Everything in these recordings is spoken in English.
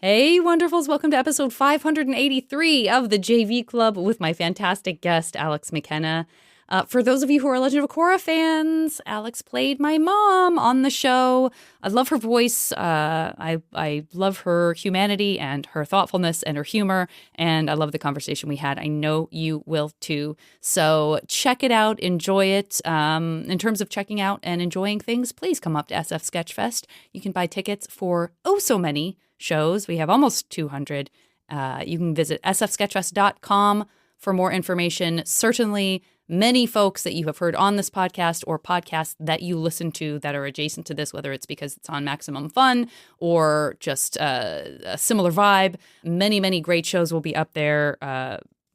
Hey, wonderfuls. Welcome to episode 583 of the JV Club with my fantastic guest, Alex McKenna. For those of you who are Legend of Korra fans, Alex played my mom on the show. I love her voice. I love her humanity and her thoughtfulness and her humor. And I love the conversation we had. I know you will too. So check it out. Enjoy it. In terms of checking out and enjoying things, please come up to SF Sketchfest. You can buy tickets for so many shows. We have almost 200. You can visit sfsketchfest.com for more information. Certainly many folks that you have heard on this podcast or podcasts that you listen to that are adjacent to this, whether it's because it's on Maximum Fun or just a similar vibe. Many, many great shows will be up there.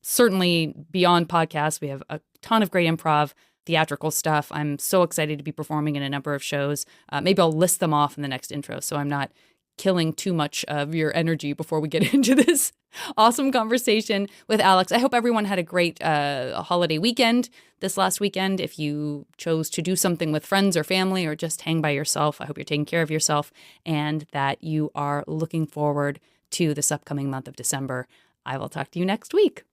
Certainly beyond podcasts, we have a ton of great improv, theatrical stuff. I'm so excited to be performing in a number of shows. Maybe I'll list them off in the next intro so I'm not killing too much of your energy before we get into this awesome conversation with Alex. I hope everyone had a great holiday weekend this last weekend. If you chose to do something with friends or family or just hang by yourself, I hope you're taking care of yourself and that you are looking forward to this upcoming month of December. I will talk to you next week.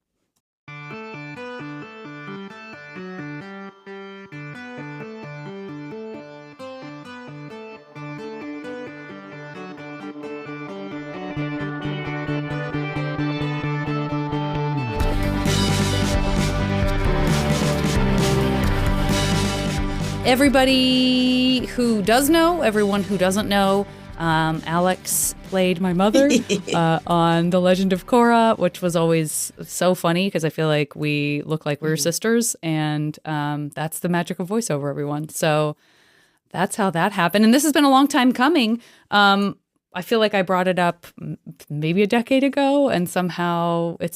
Everybody who does know, everyone who doesn't know, Alex played my mother on The Legend of Korra, which was always so funny because I feel like we look like we were sisters, and that's the magic of voiceover, everyone. So that's how that happened. And this has been a long time coming. I feel like I brought it up maybe a decade ago, and somehow we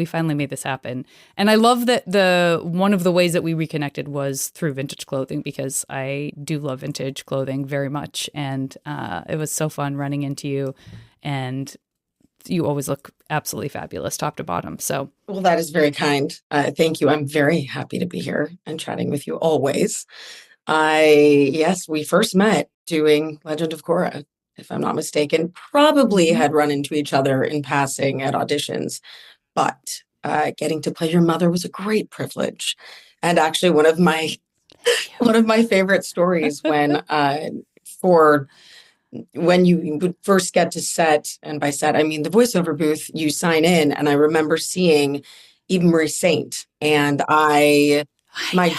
finally made this happen. And I love that one of the ways that we reconnected was through vintage clothing, because I do love vintage clothing very much. And it was so fun running into you, and you always look absolutely fabulous top to bottom. So, well, that is very kind. Thank you. I'm very happy to be here and chatting with you always. Yes, we first met doing Legend of Korra, if I'm not mistaken, probably had run into each other in passing at auditions, but getting to play your mother was a great privilege. And actually one of my favorite stories when you would first get to set, and by set I mean the voiceover booth, you sign in, and I remember seeing Eva Marie Saint, and my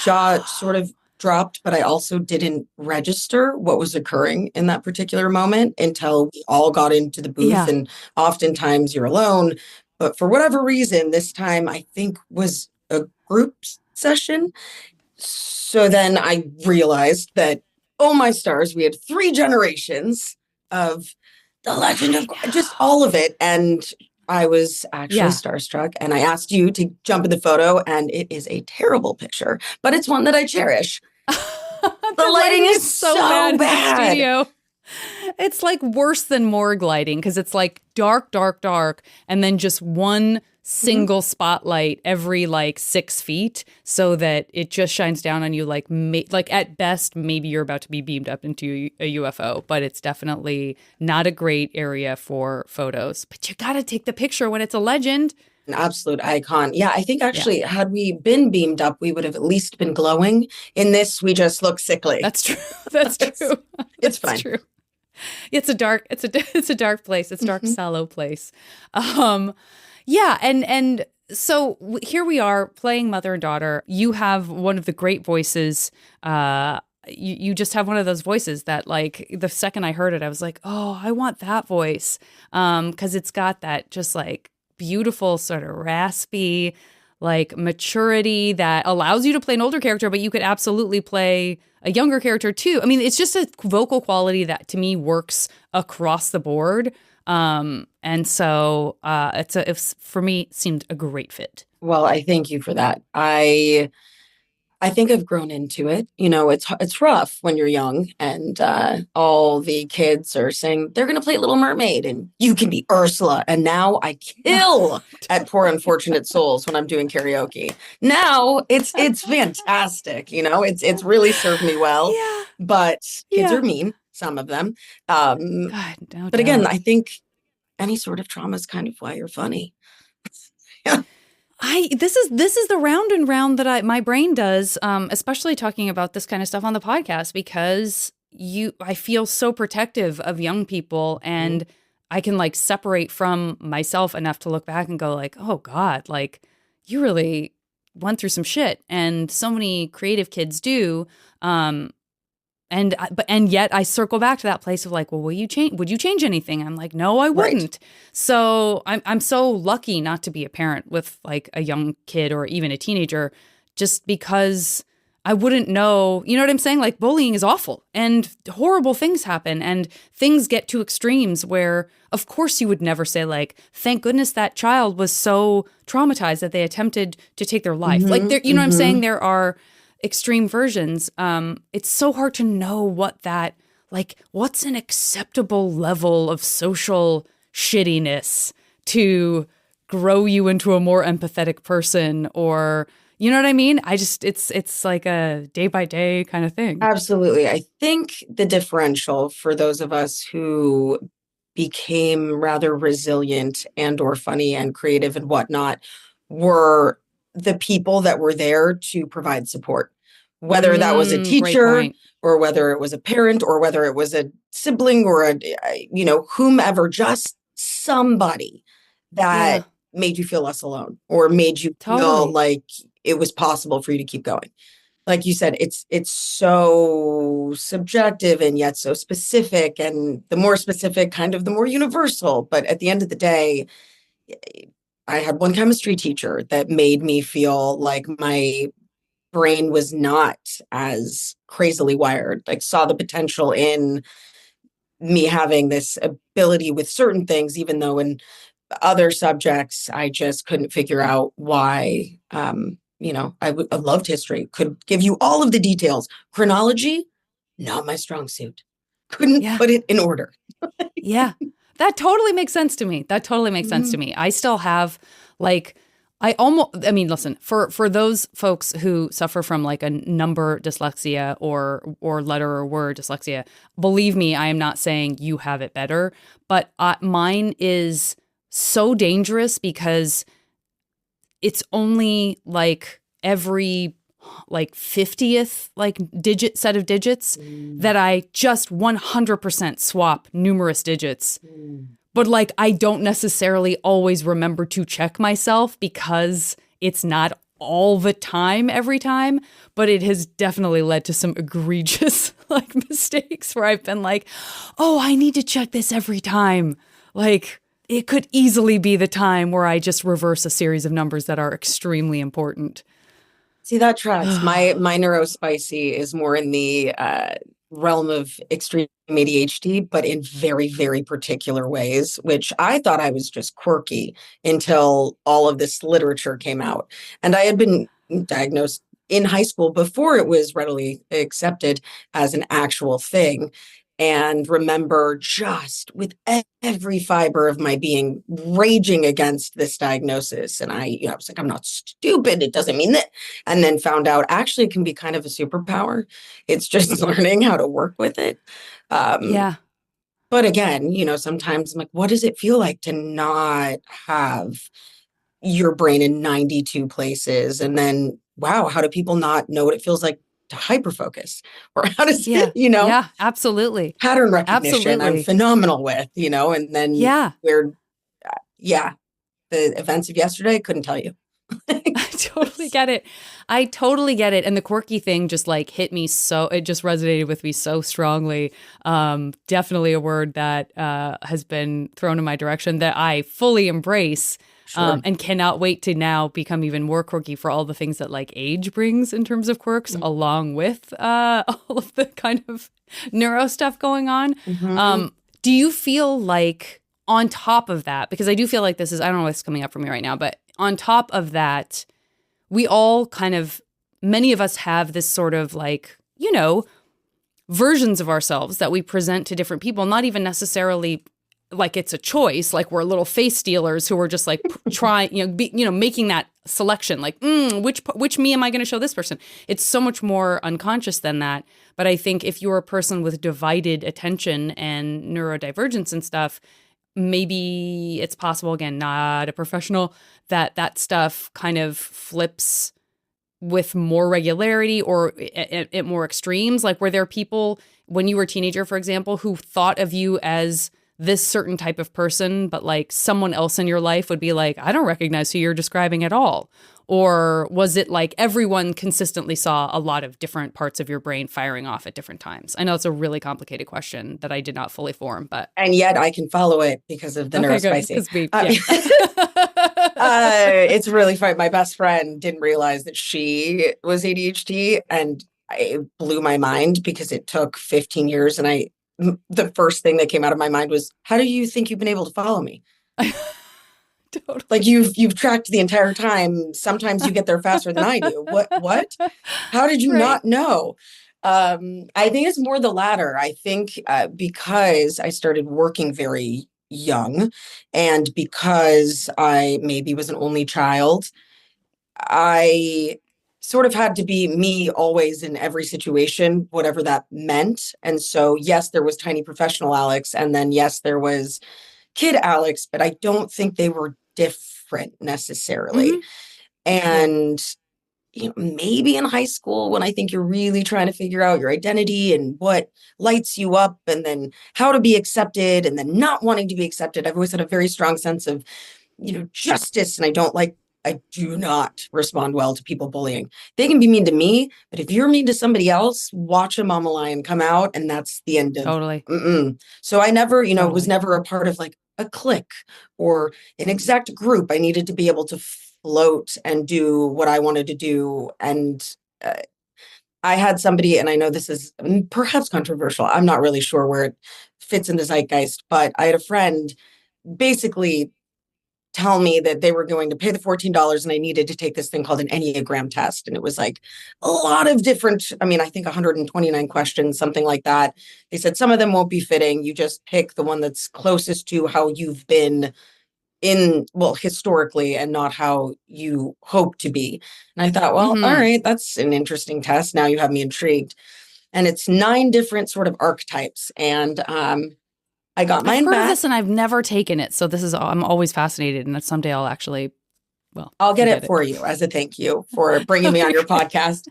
jaw sort of dropped, but I also didn't register what was occurring in that particular moment until we all got into the booth. yeah. And oftentimes you're alone, but for whatever reason, this time I think was a group session. So then I realized that, oh my stars, we had 3 generations of The Legend of just all of it. And I was actually starstruck, and I asked you to jump in the photo, and it is a terrible picture, but it's one that I cherish. The lighting is so bad in the studio. It's like worse than morgue lighting, because it's like dark, dark, dark, and then just one single spotlight every like 6 feet, so that it just shines down on you like at best maybe you're about to be beamed up into a UFO, but it's definitely not a great area for photos. But you gotta take the picture when it's a legend. An absolute icon. Yeah, I think actually had we been beamed up, we would have at least been glowing. In this, we just look sickly. That's true. That's true. It's fine. True. It's a dark place. It's a dark, sallow place. Yeah, and so here we are playing mother and daughter. You have one of the great voices. You just have one of those voices that, like, the second I heard it, I was like, oh, I want that voice, because it's got that just like beautiful sort of raspy, like maturity that allows you to play an older character, but you could absolutely play a younger character too. I mean, it's just a vocal quality that to me works across the board. And so for me, it seemed a great fit. Well, I thank you for that. I think I've grown into it. You know, it's rough when you're young, and all the kids are saying they're going to play Little Mermaid and you can be Ursula. And now I kill at Poor Unfortunate Souls when I'm doing karaoke. Now it's fantastic. You know, it's really served me well. Yeah. But kids are mean, some of them. God, no but again, doubt. I think any sort of trauma is kind of why you're funny. Yeah. This is the round and round that my brain does, especially talking about this kind of stuff on the podcast, because I feel so protective of young people, and I can like separate from myself enough to look back and go like, oh God, like you really went through some shit, and so many creative kids do. And yet I circle back to that place of like, well, would you change anything? I'm like, no, I wouldn't. Right. So I'm so lucky not to be a parent with like a young kid or even a teenager, just because I wouldn't know, you know what I'm saying? Like bullying is awful and horrible things happen and things get to extremes where of course you would never say like, thank goodness that child was so traumatized that they attempted to take their life. Like there, you know what I'm saying? There are extreme versions. It's so hard to know what's an acceptable level of social shittiness to grow you into a more empathetic person, or you know what I mean? It's like a day by day kind of thing. Absolutely. I think the differential for those of us who became rather resilient and or funny and creative and whatnot were the people that were there to provide support, whether that was a teacher or whether it was a parent or whether it was a sibling or whomever, just somebody that made you feel less alone or made you feel like it was possible for you to keep going. Like you said, it's so subjective and yet so specific, and the more specific, kind of the more universal. But at the end of the day, I had one chemistry teacher that made me feel like my brain was not as crazily wired, like saw the potential in me having this ability with certain things, even though in other subjects, I just couldn't figure out why. I loved history, could give you all of the details. Chronology, not my strong suit. Couldn't put it in order. Yeah, that totally makes sense to me. Sense to me. I still have listen, for those folks who suffer from like a number dyslexia or letter or word dyslexia, believe me, I am not saying you have it better, but mine is so dangerous because it's only like every like 50th like set of digits that I just 100% swap numerous digits. But like I don't necessarily always remember to check myself because it's not all the time every time, but it has definitely led to some egregious like mistakes where I've been like, oh, I need to check this every time. Like it could easily be the time where I just reverse a series of numbers that are extremely important. See, that tracks. My neurospicy is more in the realm of extreme ADHD, but in very, very particular ways, which I thought I was just quirky until all of this literature came out. And I had been diagnosed in high school before it was readily accepted as an actual thing. And remember just with every fiber of my being raging against this diagnosis. And I was like, I'm not stupid. It doesn't mean that. And then found out actually it can be kind of a superpower. It's just learning how to work with it. Yeah. But again, sometimes I'm like, what does it feel like to not have your brain in 92 places? And then, wow, how do people not know what it feels like to hyperfocus? Or how does it, Yeah, absolutely. Pattern recognition, I'm phenomenal with, and then the events of yesterday, couldn't tell you. I totally get it. And the quirky thing just like hit me it just resonated with me so strongly. Definitely a word that has been thrown in my direction that I fully embrace. Sure. And cannot wait to now become even more quirky for all the things that like age brings in terms of quirks, along with all of the kind of neuro stuff going on. Do you feel like on top of that, because I do feel like I don't know what's coming up for me right now, but on top of that, we all many of us have this sort of like, versions of ourselves that we present to different people, not even necessarily like it's a choice, like we're little face stealers who are just like trying, making that selection, like, which me am I going to show this person? It's so much more unconscious than that. But I think if you're a person with divided attention and neurodivergence and stuff, maybe it's possible, again, not a professional, that stuff kind of flips with more regularity or at more extremes? Like, were there people when you were a teenager, for example, who thought of you as this certain type of person, but like someone else in your life would be like, I don't recognize who you're describing at all? Or was it like everyone consistently saw a lot of different parts of your brain firing off at different times? I know it's a really complicated question that I did not fully form, but. And yet I can follow it because of the Okay, good. neurospicy. Yeah. It's really funny. My best friend didn't realize that she was ADHD, and it blew my mind because it took 15 years. And the first thing that came out of my mind was, how do you think you've been able to follow me? Totally. Like you've tracked the entire time. Sometimes you get there faster than I do. What? How did you not know? I think it's more the latter. I think because I started working very young, and because I maybe was an only child, I sort of had to be me always in every situation, whatever that meant. And so, yes, there was tiny professional Alex, and then yes, there was kid Alex, but I don't think they were different necessarily. Mm-hmm. And maybe in high school, when I think you're really trying to figure out your identity and what lights you up, and then how to be accepted, and then not wanting to be accepted. I've always had a very strong sense of, justice. And I do not respond well to people bullying. They can be mean to me, but if you're mean to somebody else, watch a mama lion come out, and that's the end of. Totally. So I never, Totally. was never a part of like a clique or an exact group. I needed to be able to float and do what I wanted to do. And I had somebody, and I know this is perhaps controversial, I'm not really sure where it fits in the zeitgeist, but I had a friend basically tell me that they were going to pay the $14 and I needed to take this thing called an Enneagram test. And it was like a lot of different, I think 129 questions, something like that. They said some of them won't be fitting. You just pick the one that's closest to how you've been historically, and not how you hope to be. And I thought, well, all right, that's an interesting test. Now you have me intrigued. And it's 9 different sort of archetypes. And I got mine I've heard back. of this and I've never taken it. So I'm always fascinated. And someday I'll actually, I'll get it for you as a thank you for bringing me on your podcast.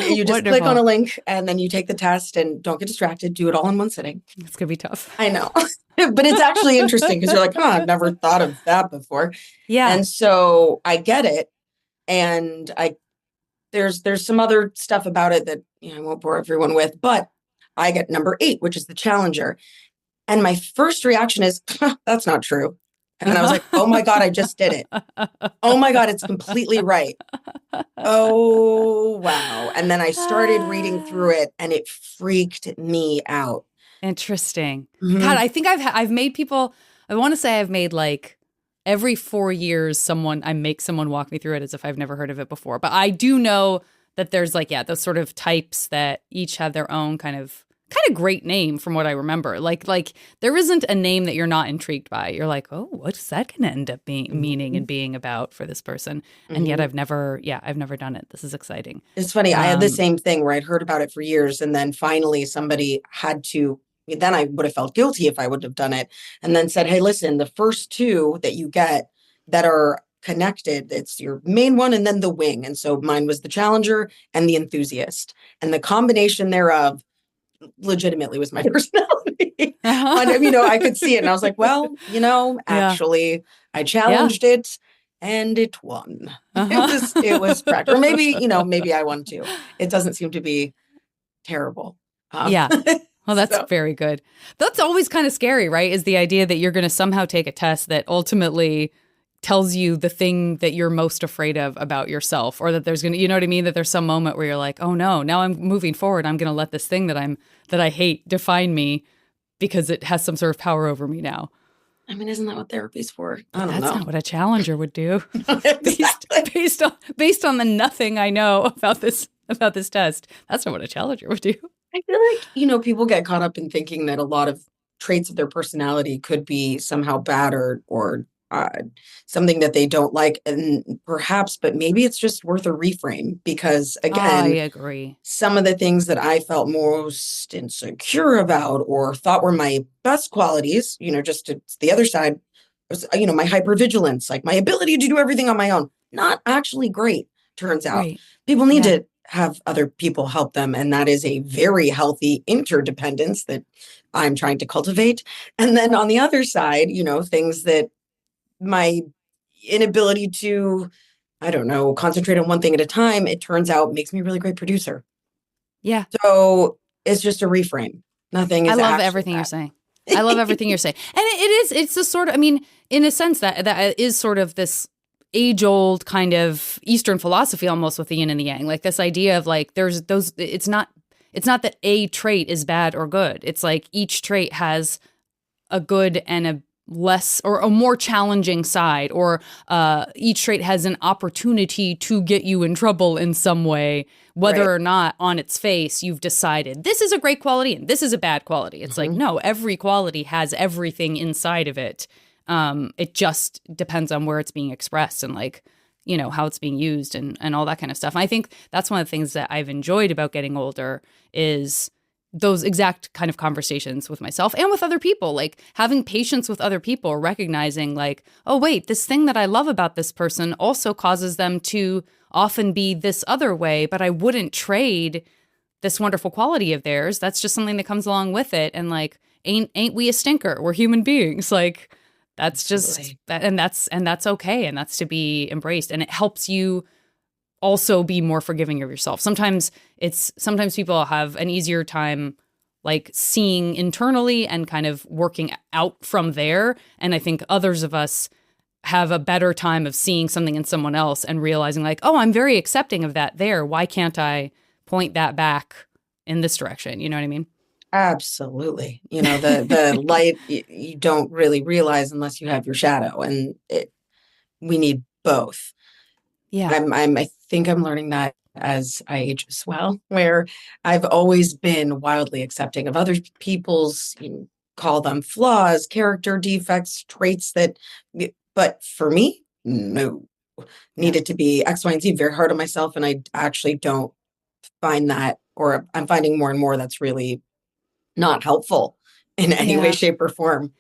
You just click on a link and then you take the test, and don't get distracted. Do it all in one sitting. It's going to be tough. I know. But it's actually interesting because you're like, I've never thought of that before. Yeah. And so I get it. And there's some other stuff about it that I won't bore everyone with, but I get number 8, which is the challenger. And my first reaction is, that's not true. And I was like, oh my God, I just did it. Oh my God, it's completely right. Oh, wow. And then I started reading through it, and it freaked me out. Interesting. God, I think I've made people, I want to say I've made like every 4 years I make someone walk me through it as if I've never heard of it before. But I do know that there's like, those sort of types that each have their own kind of great name from what I remember. Like there isn't a name that you're not intrigued by. You're like, oh, what's that going to end up meaning and being about for this person? And yet I've never done it. This is exciting. It's funny. I had the same thing where I'd heard about it for years, and then finally somebody had to, then I would have felt guilty if I would have done it, and then said, hey, listen, the first 2 that you get that are connected, it's your main one and then the wing. And so mine was the challenger and the enthusiast, and the combination thereof legitimately was my personality. I could see it, and I was like, well, actually I challenged it and it won. It was practical. Or maybe I won too. It doesn't seem to be terrible. Well, that's very good. That's always kind of scary, right? Is the idea that you're going to somehow take a test that ultimately tells you the thing that you're most afraid of about yourself, or that there's going to, you know what I mean? That there's some moment where you're like, oh no, now I'm moving forward. I'm going to let this thing that I hate define me because it has some sort of power over me now. Isn't that what therapy's for? I don't know. That's not what a challenger would do. Exactly. based on the nothing I know about this test. That's not what a challenger would do. I feel like, people get caught up in thinking that a lot of traits of their personality could be somehow bad or something that they don't like, and perhaps, but maybe it's just worth a reframe because, I again, agree. some of the things that I felt most insecure about or thought were my best qualities, just to the other side, was, my hypervigilance, like my ability to do everything on my own, not actually great, turns out. Right. People need Yeah. to have other people help them. And that is a very healthy interdependence that I'm trying to cultivate. And then on the other side, things that my inability to, I don't know, concentrate on one thing at a time, it turns out makes me a really great producer. Yeah. So it's just a reframe. Nothing I is love actually everything you're bad. saying. I love everything you're saying. And it's the sort of, I mean, in a sense that is sort of this age old kind of Eastern philosophy almost with the yin and the yang. Like this idea of like, there's those, it's not that a trait is bad or good. It's like each trait has a good and a less or a more challenging side, or each trait has an opportunity to get you in trouble in some way, whether Right. or not on its face you've decided this is a great quality and this is a bad quality. It's like, Hmm. no, every quality has everything inside of it. It just depends on where it's being expressed and like, how it's being used and all that kind of stuff. And I think that's one of the things that I've enjoyed about getting older is those exact kind of conversations with myself and with other people, like having patience with other people, recognizing like, oh, wait, this thing that I love about this person also causes them to often be this other way, but I wouldn't trade this wonderful quality of theirs. That's just something that comes along with it. And like, ain't we a stinker? We're human beings. Like that's just Absolutely. that. And that's okay. And that's to be embraced. And it helps you also be more forgiving of yourself. Sometimes people have an easier time like seeing internally and kind of working out from there. And I think others of us have a better time of seeing something in someone else and realizing like, oh, I'm very accepting of that there. Why can't I point that back in this direction? You know what I mean? Absolutely. The light you don't really realize unless you have your shadow, and we need both. Yeah. I think I'm learning that as I age as well, where I've always been wildly accepting of other people's, call them flaws, character defects, traits but for me, no, Yeah. needed to be X, Y, and Z, very hard on myself. And I actually don't find that, or I'm finding more and more that's really not helpful in any way, Yeah. shape, or form.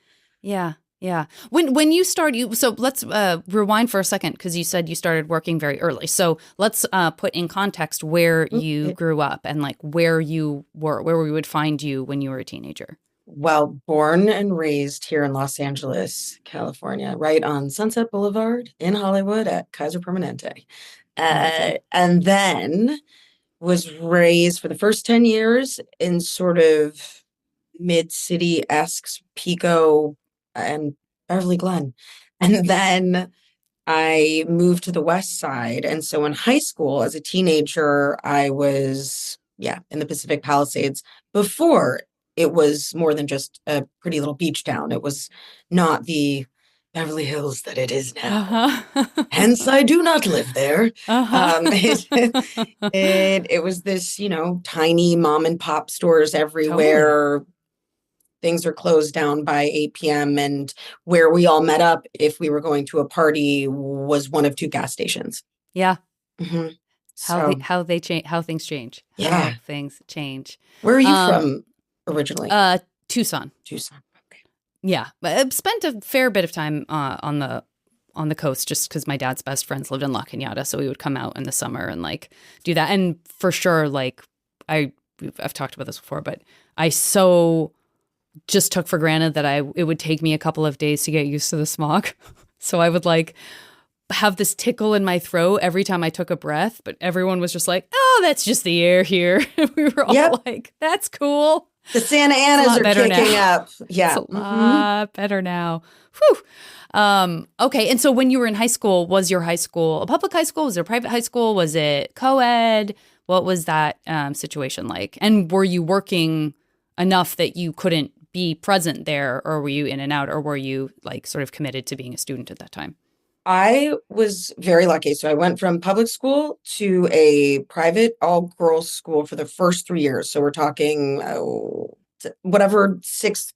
Yeah. Yeah. When you start you so let's rewind for a second because you said you started working very early. So let's put in context where you grew up and like where you were, where we would find you when you were a teenager. Well, born and raised here in Los Angeles, California, right on Sunset Boulevard in Hollywood at Kaiser Permanente. Beautiful. And then was raised for the first 10 years in sort of mid-city-esque Pico and Beverly Glen. And then I moved to the West Side. And so in high school, as a teenager, I was, yeah, in the Pacific Palisades before it was more than just a pretty little beach town. It was not the Beverly Hills that it is now. Uh-huh. Hence, I do not live there. Uh-huh. It was this, tiny mom and pop stores Totally. everywhere. Things are closed down by 8 p.m. And where we all met up, if we were going to a party, was one of two gas stations. Yeah. Hmm. So, How they change, how things change. How yeah. things change. Where are you Um from originally? Tucson. Tucson. Okay. Yeah. But I've spent a fair bit of time on the coast just because my dad's best friends lived in La Cañada, so we would come out in the summer and like do that. And for sure, like I've talked about this before, but I so just took for granted that it would take me a couple of days to get used to the smog. So I would like have this tickle in my throat every time I took a breath, but everyone was just like, "Oh, that's just the air here." We were all Yep. like, "That's cool." The Santa It's a Anas lot are better kicking now. up. It's Yeah. a lot better now. Whew. Okay. And so when you were in high school, was your high school a public high school? Was it a private high school? Was it co-ed? What was that situation like? And were you working enough that you couldn't be present there, or were you in and out, or were you like sort of committed to being a student at that time? I was very lucky. So I went from public school to a private all-girls school for the first 3 years. So we're talking whatever sixth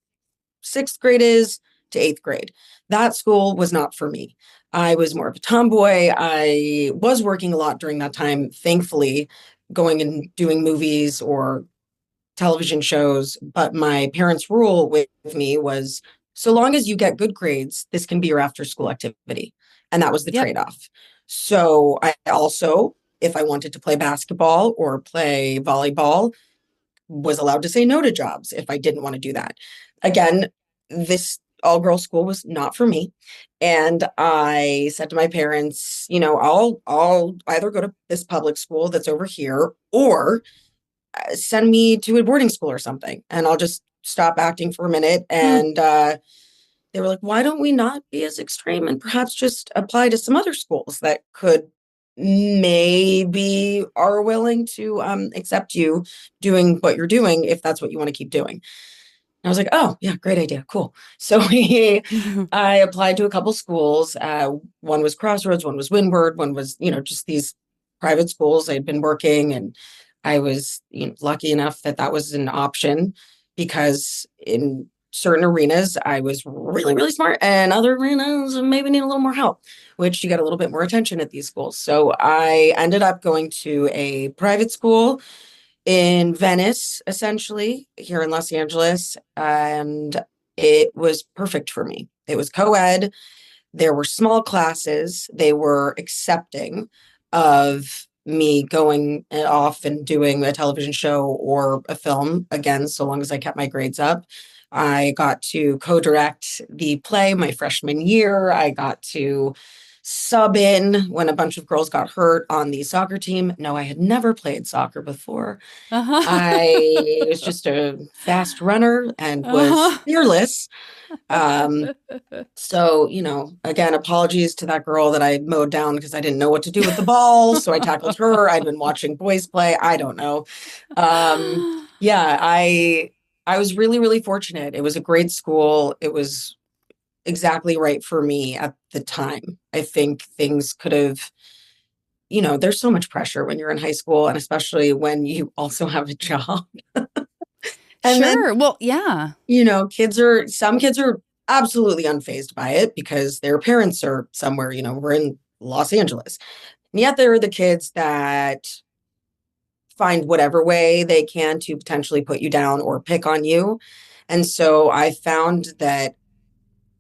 grade is to 8th grade. That school was not for me. I was more of a tomboy. I was working a lot during that time, thankfully, going and doing movies or television shows. But my parents' rule with me was so long as you get good grades, this can be your after school activity. And that was the Yep. trade off. So I also, if I wanted to play basketball or play volleyball, was allowed to say no to jobs if I didn't want to do that. Again, this all girls school was not for me. And I said to my parents, I'll either go to this public school that's over here or send me to a boarding school or something. And I'll just stop acting for a minute. Hmm. And they were like, why don't we not be as extreme and perhaps just apply to some other schools that could maybe are willing to accept you doing what you're doing if that's what you want to keep doing. I was like, oh, yeah, great idea. Cool. So I applied to a couple schools. One was Crossroads, one was Windward, one was, just these private schools. I'd been working and I was, lucky enough that that was an option because in certain arenas, I was really, really smart and other arenas maybe need a little more help, which you get a little bit more attention at these schools. So I ended up going to a private school in Venice, essentially, here in Los Angeles. And it was perfect for me. It was co ed. There were small classes. They were accepting of me going off and doing a television show or a film, again, so long as I kept my grades up. I got to co direct the play my freshman year. I got to sub in when a bunch of girls got hurt on the soccer team. No, I had never played soccer before. Uh-huh. I was just a fast runner and was Uh-huh. fearless. Um, so, again, apologies to that girl that I mowed down because I didn't know what to do with the ball. So I tackled her. I'd been watching boys play. I don't know. Yeah, I was really, really fortunate. It was a great school. It was exactly right for me at the time. I think things could have, there's so much pressure when you're in high school and especially when you also have a job. And then, Sure. Well, yeah. some kids are absolutely unfazed by it because their parents are somewhere, we're in Los Angeles. And yet there are the kids that find whatever way they can to potentially put you down or pick on you. And so I found that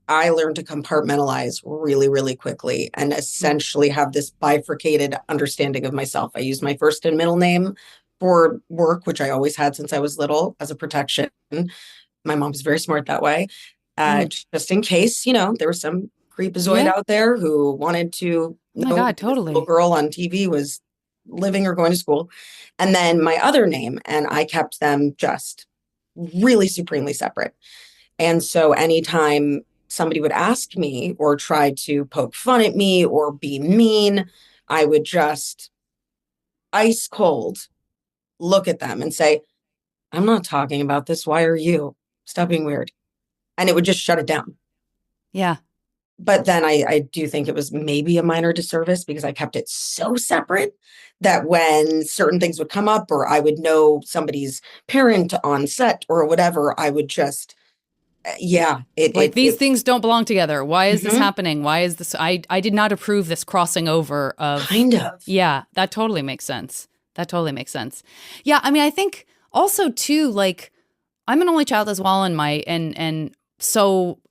I learned to compartmentalize really, really quickly and Mm. essentially have this bifurcated understanding of myself. I use my first and middle name for work, which I always had since I was little as a protection. My mom's very smart that way. Mm. Just in case, there was some creepazoid Yeah. out there who wanted to Oh my know God, who this little totally. girl on TV was living or going to school. And then my other name, and I kept them just really supremely separate. And so anytime somebody would ask me or try to poke fun at me or be mean, I would just ice cold look at them and say, I'm not talking about this. Why are you? Stop being weird. And it would just shut it down. Yeah. But then I do think it was maybe a minor disservice because I kept it so separate that when certain things would come up or I would know somebody's parent on set or whatever, I would just, yeah, Like these things don't belong together. Why is this mhm, happening? Why is this? I did not approve this crossing over of. kind of. Yeah, that totally makes sense. That totally makes sense. Yeah, I mean, I think also too, like I'm an only child as well, and and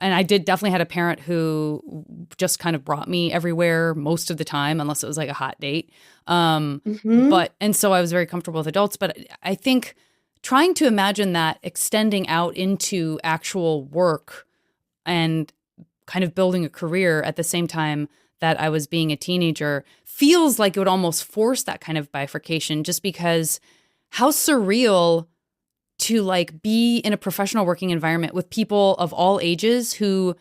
I did definitely had a parent who just kind of brought me everywhere most of the time, unless it was like a hot date. Hmm. And so I was very comfortable with adults. But I think trying to imagine that extending out into actual work and kind of building a career at the same time that I was being a teenager feels like it would almost force that kind of bifurcation just because how surreal to like be in a professional working environment with people of all ages who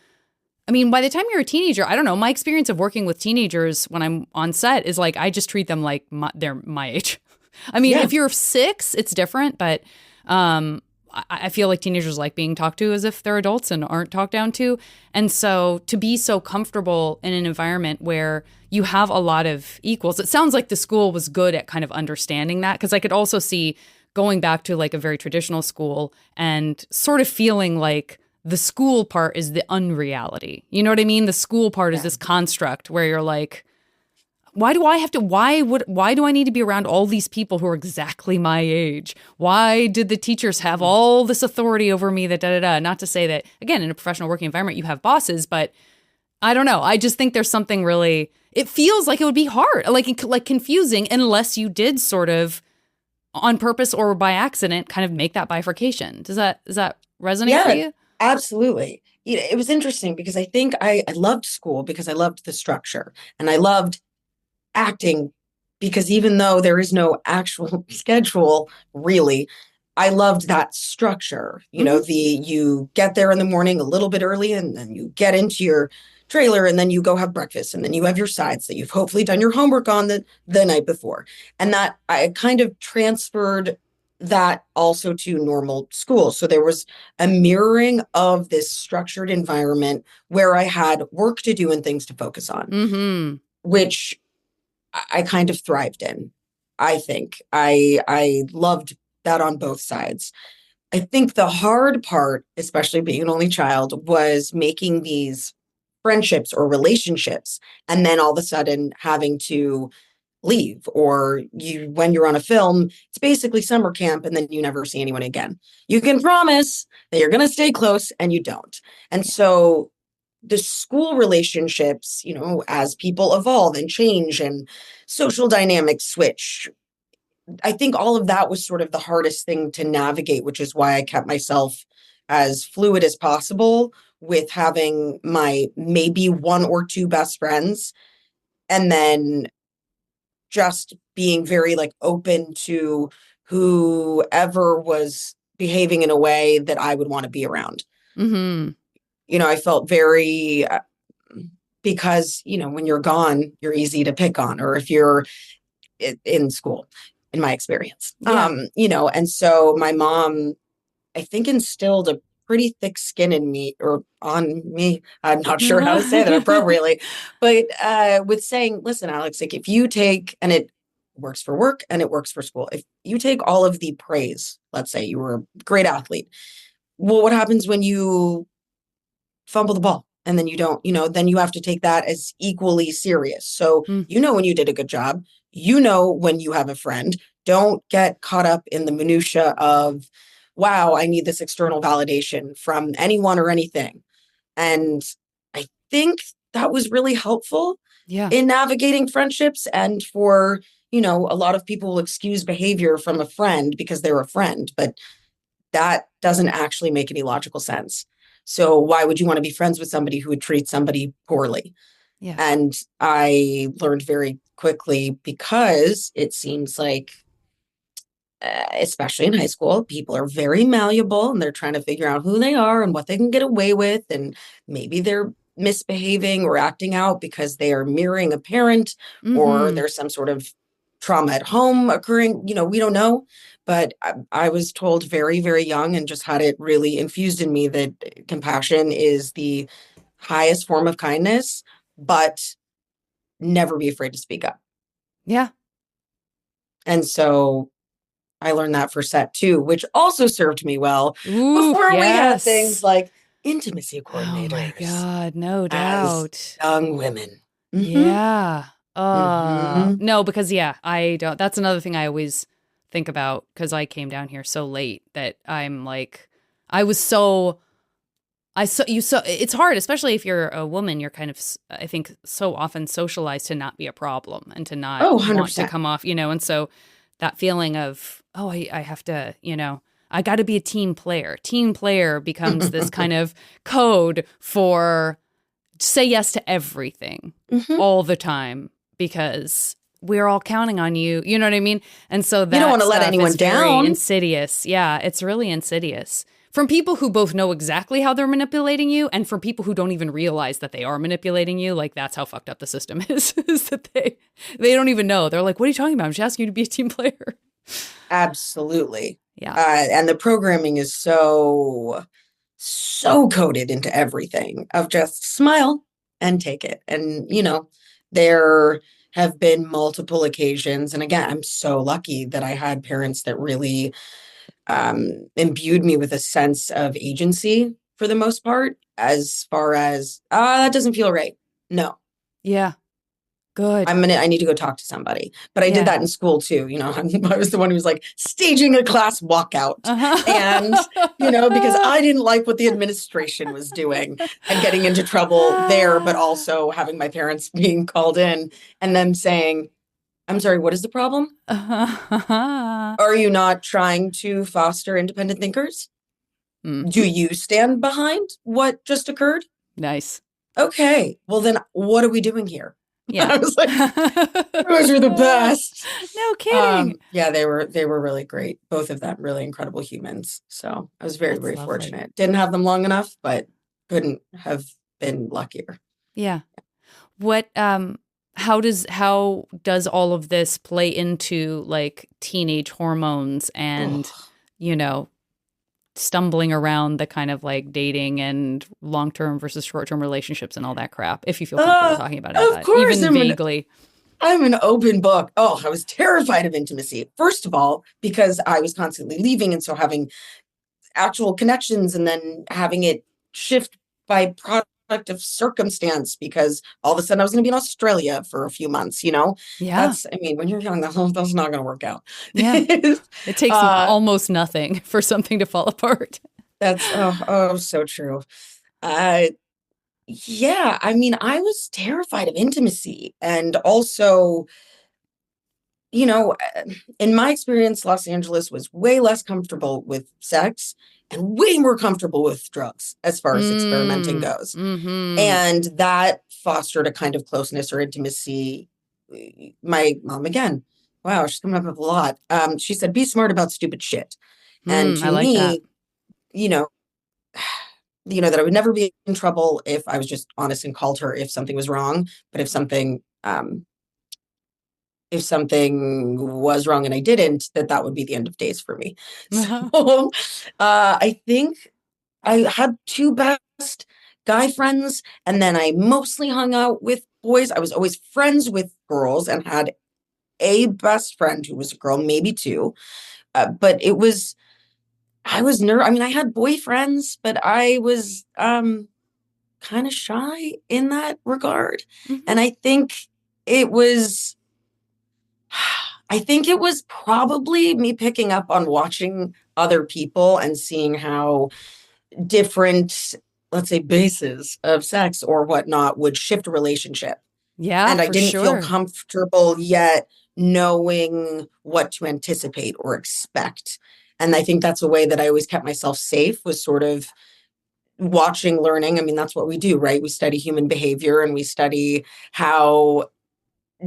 I mean, by the time you're a teenager, I don't know, my experience of working with teenagers when I'm on set is like I just treat them like they're my age. I mean, Yeah. if you're 6, it's different, but I feel like teenagers like being talked to as if they're adults and aren't talked down to. And so to be so comfortable in an environment where you have a lot of equals, it sounds like the school was good at kind of understanding that because I could also see going back to like a very traditional school and sort of feeling like the school part is the unreality. You know what I mean? The school part is Yeah. this construct where you're like, why do I need to be around all these people who are exactly my age? Why did the teachers have all this authority over me that da da da? Not to say that, again, in a professional working environment, you have bosses, but I don't know. I just think there's something really, it feels like it would be hard, like confusing, unless you did sort of on purpose or by accident kind of make that bifurcation. Does that resonate for Yeah, you? absolutely. It was interesting because I think I loved school because I loved the structure and I loved acting because even though there is no actual schedule, really, I loved that structure. Mm-hmm. You get there in the morning a little bit early and then you get into your trailer and then you go have breakfast and then you have your sides that you've hopefully done your homework on the night before. And that I kind of transferred that also to normal school. So there was a mirroring of this structured environment where I had work to do and things to focus on, Mm-hmm. which I kind of thrived in. I think I loved that on both sides. I think the hard part, especially being an only child, was making these friendships or relationships and then all of a sudden having to leave or you when you're on a film, it's basically summer camp and then you never see anyone again. You can promise that you're going to stay close and you don't. And Yeah. so the school relationships, as people evolve and change and social dynamics switch, I think all of that was sort of the hardest thing to navigate, which is why I kept myself as fluid as possible with having my maybe one or two best friends and then just being very like open to whoever was behaving in a way that I would want to be around. Mm-hmm. I felt very because when you're gone you're easy to pick on or if you're in school in my experience Yeah. and so my mom I think instilled a pretty thick skin in me or on me. I'm not sure how to say that appropriately, but with saying, listen, Alex, like if you take, and it works for work and it works for school, if you take all of the praise, let's say you were a great athlete, well, what happens when you fumble the ball and then you don't, then you have to take that as equally serious. So, Mm. when you did a good job, when you have a friend, don't get caught up in the minutia of, wow, I need this external validation from anyone or anything. And I think that was really helpful Yeah. in navigating friendships and for, a lot of people will excuse behavior from a friend because they're a friend, but that doesn't actually make any logical sense. So why would you want to be friends with somebody who would treat somebody poorly? Yeah. And I learned very quickly because it seems like, especially in high school, people are very malleable and they're trying to figure out who they are and what they can get away with. And maybe they're misbehaving or acting out because they are mirroring a parent or Mm-hmm. there's some sort of trauma at home occurring. We don't know. But I was told very, very young and just had it really infused in me that compassion is the highest form of kindness, but never be afraid to speak up. Yeah. And so I learned that for set two, which also served me well Ooh, before we had things yes. like intimacy Oh my coordinators God, no as doubt. young women. Mm-hmm. Yeah. Mm-hmm. No, because yeah, I don't. That's another thing I always think about because I came down here so late that I'm like, I was so, it's hard, especially if you're a woman, you're kind of, I think, so often socialized to not be a problem and to not Oh, want to 100%. come off, and so that feeling of, oh, I have to, I got to be a team player. Team player becomes this kind of code for say yes to everything Mm-hmm. all the time because we're all counting on you. You know what I mean? And so You don't want that to let stuff anyone is very down. insidious. Yeah, it's really insidious. From people who both know exactly how they're manipulating you and from people who don't even realize that they are manipulating you, like that's how fucked up the system is that they don't even know. They're like, "What are you talking about? I'm just asking you to be a team player." Absolutely. Yeah. And the programming is so coded into everything of just smile and take it. And, there have been multiple occasions. And again, I'm so lucky that I had parents that really imbued me with a sense of agency for the most part, as far as, that doesn't feel right. No. Yeah. Good. I need to go talk to somebody. But I did Yeah. that in school too. I was the one who was like staging a class walkout. And, because I didn't like what the administration was doing and getting into trouble there, but also having my parents being called in and them saying, I'm sorry, what is the problem? Are you not trying to foster independent thinkers? Do you stand behind what just occurred? Nice. Okay, well then what are we doing here? Yeah. I was like, those are the best. No kidding. Yeah, they were really great. Both of them, really incredible humans. So I was very, That's very lovely. fortunate. Didn't have them long enough, but couldn't have been luckier. Yeah. What how does all of this play into like teenage hormones and stumbling around the kind of like dating and long-term versus short-term relationships and all that crap, if you feel comfortable talking about it. Of course, even vaguely. I'm an open book. Oh, I was terrified of intimacy. First of all, because I was constantly leaving. And so having actual connections and then having it shift by product of circumstance, because all of a sudden I was going to be in Australia for a few months, Yeah. when you're young, that's not going to work out. Yeah. It takes almost nothing for something to fall apart. That's, so true. Yeah, I was terrified of intimacy. And also, in my experience, Los Angeles was way less comfortable with sex and way more comfortable with drugs as far as experimenting goes. Mm-hmm. And that fostered a kind of closeness or intimacy. My mom, again, wow, she's coming up with a lot. She said, be smart about stupid shit. And to like me, that. That I would never be in trouble if I was just honest and called her if something was wrong. But if something was wrong and I didn't, that would be the end of days for me. So I think I had two best guy friends, and then I mostly hung out with boys. I was always friends with girls and had a best friend who was a girl, maybe two. But I was nervous. I had boyfriends, but I was kind of shy in that regard. Mm-hmm. And I think it was probably me picking up on watching other people and seeing how different, let's say, bases of sex or whatnot would shift a relationship. Yeah, and I didn't feel sure. comfortable yet knowing what to anticipate or expect. And I think that's a way that I always kept myself safe, was sort of watching, learning. That's what we do, right? We study human behavior and we study how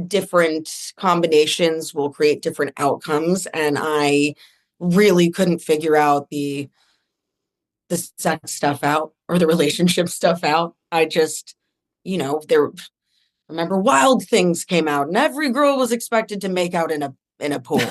different combinations will create different outcomes. And I really couldn't figure out the sex stuff out or the relationship stuff out. I just, remember Wild Things came out and every girl was expected to make out in a pool.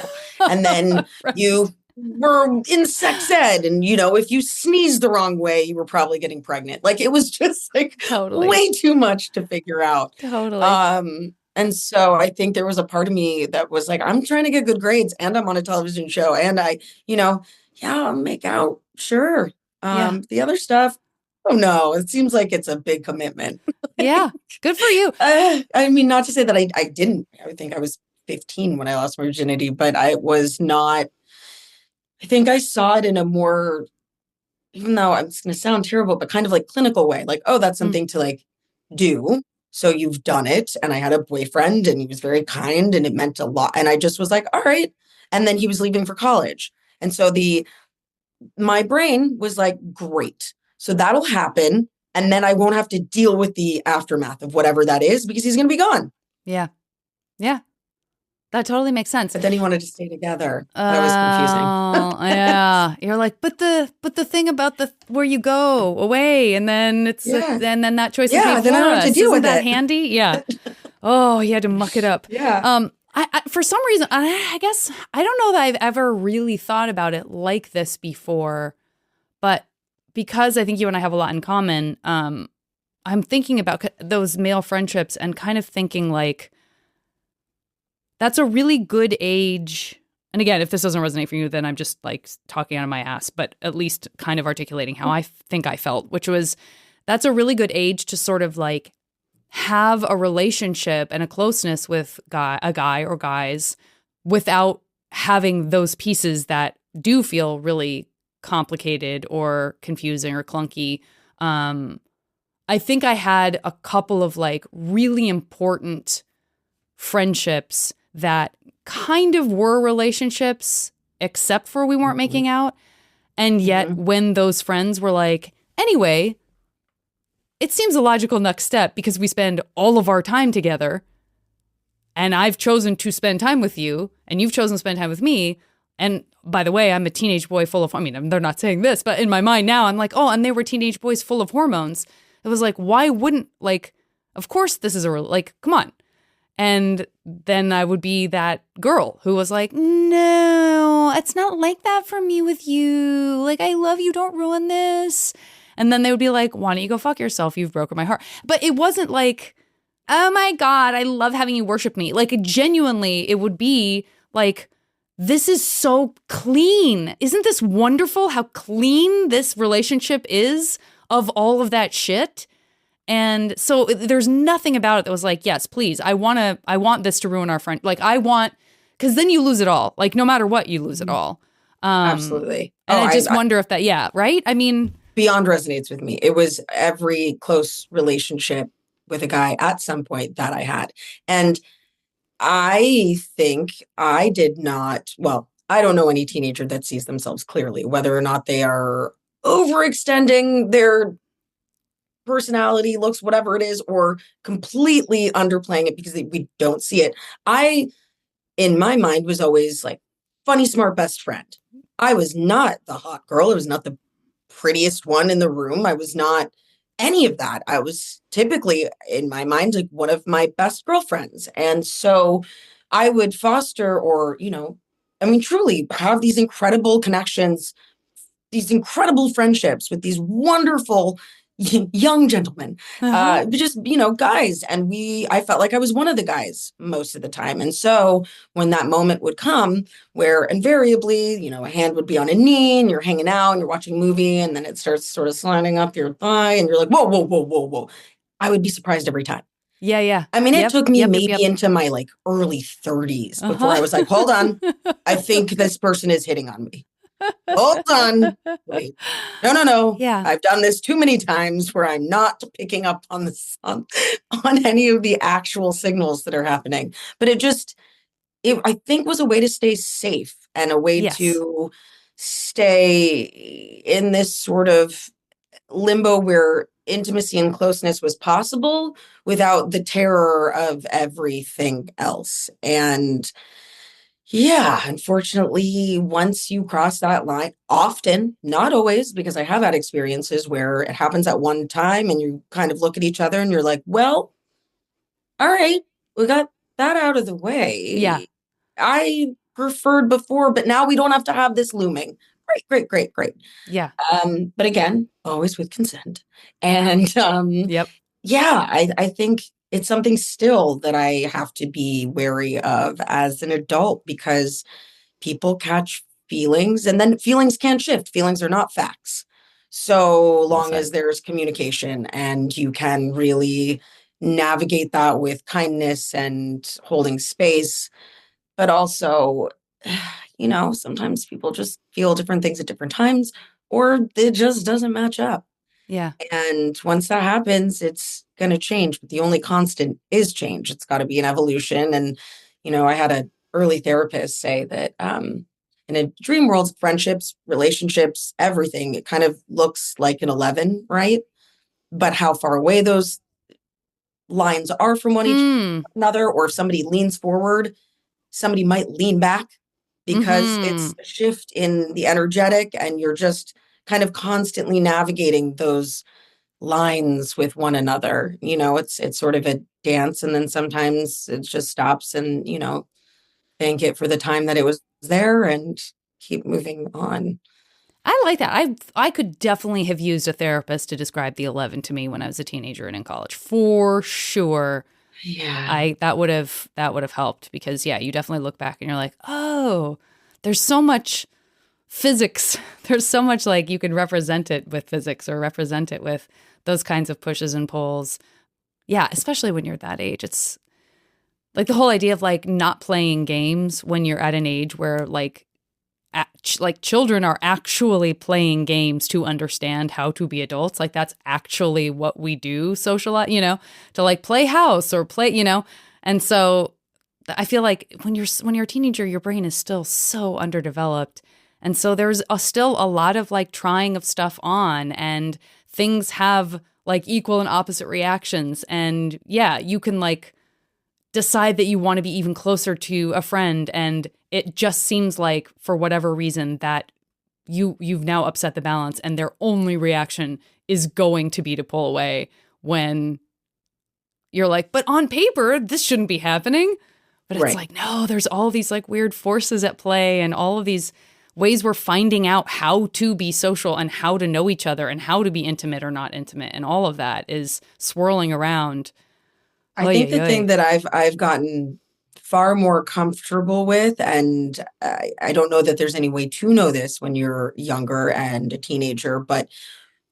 And then right. You were in sex ed and, if you sneezed the wrong way, you were probably getting pregnant. Like, it was just like totally way too much to figure out. Totally. And so I think there was a part of me that was like, I'm trying to get good grades and I'm on a television show and I, I'll make out. Sure. The other stuff, oh no, it seems like it's a big commitment. Yeah. Good for you. Not to say that I didn't. I think I was 15 when I lost my virginity, but I was not. I think I saw it in a more, even though it's going to sound terrible, but kind of like clinical way. Like, oh, that's something to like do. So you've done it. And I had a boyfriend and he was very kind and it meant a lot. And I just was like, all right. And then he was leaving for college. And so my brain was like, great. So that'll happen. And then I won't have to deal with the aftermath of whatever that is because he's going to be gone. Yeah. Yeah. That totally makes sense. But then he wanted to stay together. That was confusing. Yeah. You're like, but the thing about where you go away and then it's and then that choice is made then for I don't us. have to deal Isn't with that it. handy? Yeah. Oh, you had to muck it up. Yeah. I for some reason, I guess I don't know that I've ever really thought about it like this before, but because I think you and I have a lot in common, I'm thinking about those male friendships and kind of thinking like, that's a really good age. and again, if this doesn't resonate for you, then I'm just like talking out of my ass, but at least kind of articulating how I think I felt, which was that's a really good age to sort of like have a relationship and a closeness with a guy or guys without having those pieces that do feel really complicated or confusing or clunky. I think I had a couple of like really important friendships that kind of were relationships, except for we weren't making out. And yet when those friends were like, anyway, it seems a logical next step because we spend all of our time together and I've chosen to spend time with you and you've chosen to spend time with me. And by the way, I'm a teenage boy full of, I mean, they're not saying this, but in my mind now, I'm like, oh, and they were teenage boys full of hormones. It was like, why wouldn't, like, of course this is like, come on. And then I would be that girl who was like, no, it's not like that for me with you. Like, I love you. Don't ruin this. And then they would be like, why don't you go fuck yourself? You've broken my heart. But it wasn't like, oh my God, I love having you worship me. Like, genuinely, it would be like, this is so clean. Isn't this wonderful how clean this relationship is of all of that shit? And so there's nothing about it that was like, yes, please, I want this to ruin our friend. Like, because then you lose it all. Like, no matter what, you lose it all. Absolutely. And I just wonder if that, yeah, right? I mean, beyond resonates with me. It was every close relationship with a guy at some point that I had. And I think I did not, well, I don't know any teenager that sees themselves clearly, whether or not they are overextending their personality, looks, whatever it is, or completely underplaying it because we don't see it. I, in my mind, was always like funny, smart best friend. I was not the hot girl. I was not the prettiest one in the room. I was not any of that. I was typically, in my mind, like one of my best girlfriends. And so I would foster or, I mean, truly have these incredible connections, these incredible friendships with these wonderful young gentlemen, just, guys. And I felt like I was one of the guys most of the time. And so when that moment would come where invariably, a hand would be on a knee and you're hanging out and you're watching a movie and then it starts sort of sliding up your thigh and you're like, whoa, whoa, whoa, whoa, whoa. I would be surprised every time. Yeah, yeah. I mean, it took me maybe into my like early 30s before I was like, hold on, I think this person is hitting on me. Hold on. Wait. No. Yeah. I've done this too many times where I'm not picking up on on any of the actual signals that are happening. But it I think was a way to stay safe and a way to stay in this sort of limbo where intimacy and closeness was possible without the terror of everything else. And yeah, unfortunately, once you cross that line, often, not always, because I have had experiences where it happens at one time and you kind of look at each other and you're like, well, all right, we got that out of the way. Yeah. I preferred before, but now we don't have to have this looming. Great. Yeah. But again, always with consent. And Yep. yeah, I think it's something still that I have to be wary of as an adult because people catch feelings and then feelings can shift. Feelings are not facts. So long as there's communication and you can really navigate that with kindness and holding space. But also, sometimes people just feel different things at different times or it just doesn't match up. Yeah. And once that happens, it's going to change. But the only constant is change. It's got to be an evolution. And, I had an early therapist say that in a dream world, friendships, relationships, everything, it kind of looks like an 11, right? But how far away those lines are from each another, or if somebody leans forward, somebody might lean back because it's a shift in the energetic and you're just kind of constantly navigating those lines with one another. It's sort of a dance and then sometimes it just stops and, thank it for the time that it was there and keep moving on. I like that. I could definitely have used a therapist to describe the 11 to me when I was a teenager and in college, for sure. Yeah. That would have helped because you definitely look back and you're like, oh, there's so much physics. There's so much like you can represent it with physics or represent it with those kinds of pushes and pulls. Yeah, especially when you're that age. It's like the whole idea of like not playing games when you're at an age where like children are actually playing games to understand how to be adults. Like that's actually what we do socialize, to like play house or play, And so I feel like when you're a teenager, your brain is still so underdeveloped. And so there's still a lot of like trying of stuff on, and things have like equal and opposite reactions. And yeah, you can like decide that you want to be even closer to a friend, and it just seems like for whatever reason that you've now upset the balance, and their only reaction is going to be to pull away when you're like, but on paper this shouldn't be happening. But it's like, no, there's all these like weird forces at play, and all of these ways we're finding out how to be social and how to know each other and how to be intimate or not intimate, and all of that is swirling around. I think the thing that I've gotten far more comfortable with, and I don't know that there's any way to know this when you're younger and a teenager, but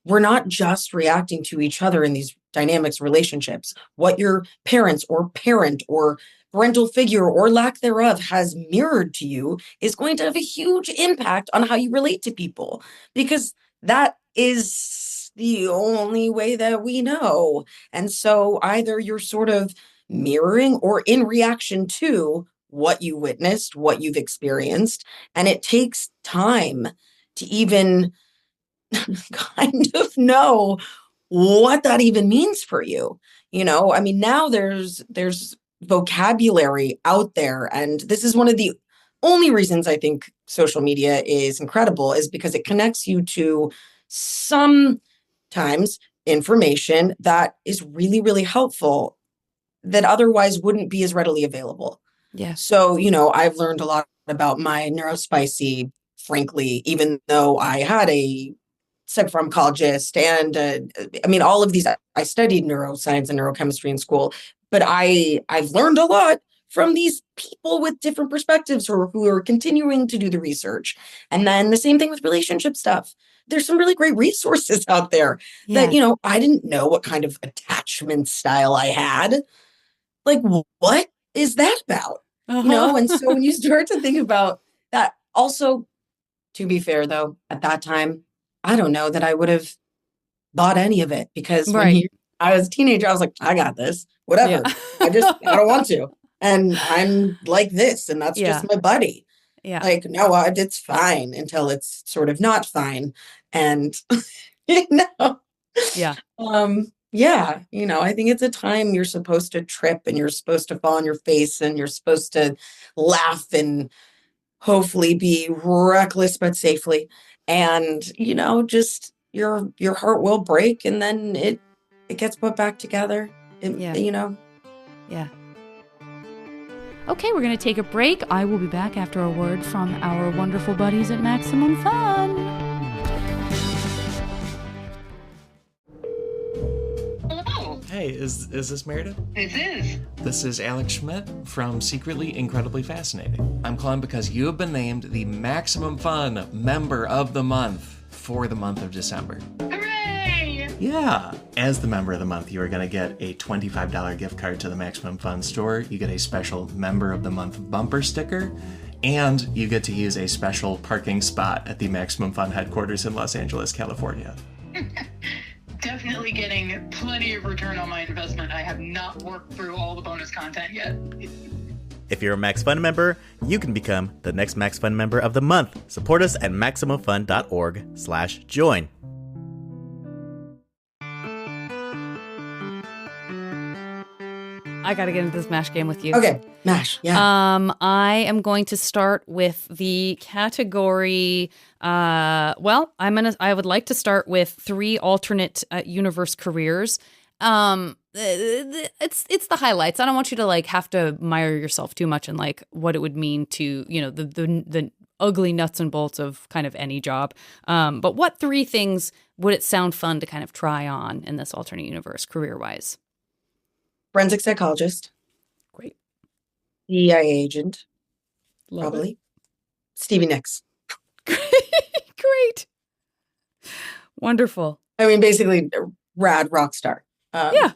we're not just reacting to each other in these dynamics relationships. What your parents or parent or parental figure or lack thereof has mirrored to you is going to have a huge impact on how you relate to people, because that is the only way that we know. And so either you're sort of mirroring or in reaction to what you witnessed, what you've experienced, and it takes time to even kind of know what that even means for you. I mean, now there's vocabulary out there, and this is one of the only reasons I think social media is incredible, is because it connects you to sometimes information that is really, really helpful that otherwise wouldn't be as readily available. Yeah. So, I've learned a lot about my neurospicy, frankly, even though I had a psychopharmacologist and I mean, all of these, I studied neuroscience and neurochemistry in school, but I've learned a lot from these people with different perspectives who are continuing to do the research. And then the same thing with relationship stuff. There's some really great resources out there that, I didn't know what kind of attachment style I had. Like, what is that about? And so when you start to think about that, also, to be fair, though, at that time, I don't know that I would have bought any of it, because I was a teenager, I was like, I got this, whatever. I don't want to. And I'm like this, and that's just my buddy. Yeah. Like, no, it's fine until it's sort of not fine. And, Yeah. I think it's a time you're supposed to trip, and you're supposed to fall on your face, and you're supposed to laugh and hopefully be reckless but safely. And just your heart will break, and then it gets put back together. Yeah. Okay, we're going to take a break. I will be back after a word from our wonderful buddies at Maximum Fun. Hello. Hey, is this Meredith? This is. This is Alex Schmidt from Secretly Incredibly Fascinating. I'm calling because you have been named the Maximum Fun Member of the Month for the month of December. Hooray! Yeah. As the Member of the Month, you are going to get a $25 gift card to the Maximum Fun store. You get a special Member of the Month bumper sticker, and you get to use a special parking spot at the Maximum Fun headquarters in Los Angeles, California. Definitely getting plenty of return on my investment. I have not worked through all the bonus content yet. If you're a Max Fun member, you can become the next Max Fun member of the month. Support us at MaximumFun.org/join. I got to get into this MASH game with you. Okay, MASH, yeah. I am going to start with the category. I would like to start with 3 alternate universe careers. It's the highlights. I don't want you to like have to mire yourself too much in like what it would mean to, the ugly nuts and bolts of kind of any job. But what 3 things would it sound fun to kind of try on in this alternate universe career-wise? Forensic psychologist. Great. DEI agent. Love probably. it. Stevie Nicks. Great. Wonderful. I mean, basically, rad rock star. Yeah.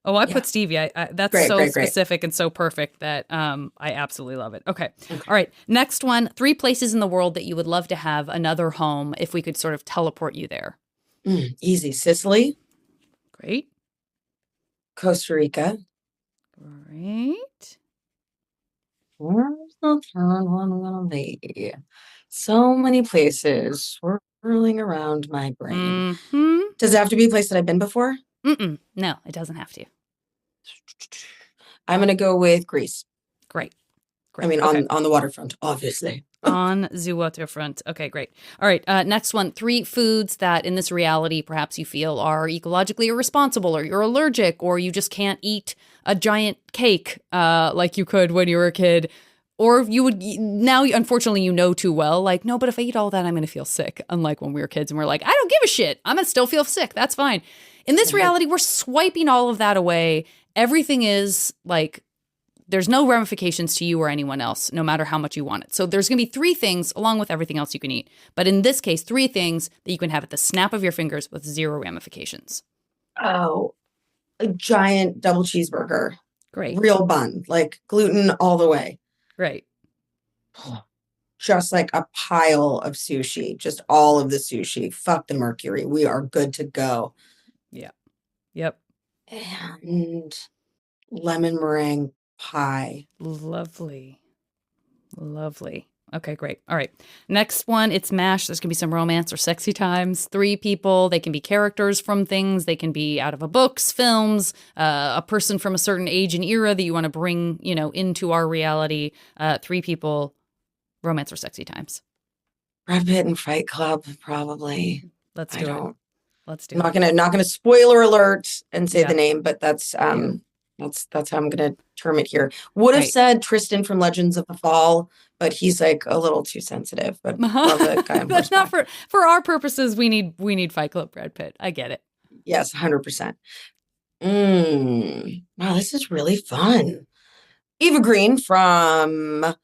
Oh, I yeah. put Stevie. That's Great, so great, great. specific and so perfect that I absolutely love it. Okay. All right. Next one. 3 places in the world that you would love to have another home if we could sort of teleport you there. Easy. Sicily, Great. Costa Rica. Great. Where's the third one gonna be? So many places swirling around my brain. Mm-hmm. Does it have to be a place that I've been before? No, it doesn't have to. I'm gonna go with Greece. Great. I mean, Okay. on the waterfront, obviously. On the waterfront. Okay, great. All right. Next one. 3 foods that in this reality perhaps you feel are ecologically irresponsible, or you're allergic, or you just can't eat a giant cake like you could when you were a kid. Or you would now, unfortunately, you know too well, like, no, but if I eat all that, I'm going to feel sick. Unlike when we were kids and we're like, I don't give a shit. I'm going to still feel sick. That's fine. In this reality, we're swiping all of that away. Everything is like, there's no ramifications to you or anyone else, no matter how much you want it. So there's going to be 3 things along with everything else you can eat. But in this case, 3 things that you can have at the snap of your fingers with 0 ramifications. Oh, a giant double cheeseburger. Great. Real bun, like gluten all the way. Right. Just like a pile of sushi, just all of the sushi. Fuck the mercury. We are good to go. Yeah. Yep. And lemon meringue pie. Lovely. Lovely. Okay, great. All right. Next one, it's MASH. There's going to be some romance or sexy times. 3 people. They can be characters from things. They can be out of a books, films, a person from a certain age and era that you want to bring, into our reality. 3 people, romance or sexy times. Brad Pitt and Fight Club, probably. Let's do it. Let's do I'm it. not gonna spoiler alert and say Yeah. the name, but that's how I'm gonna term it here. Would have Right. said Tristan from Legends of the Fall, but he's like a little too sensitive. But love the guy on That's not horseback. for our purposes. We need Fight Club Brad Pitt. I get it. Yes, 100%. Wow, this is really fun. Eva Green from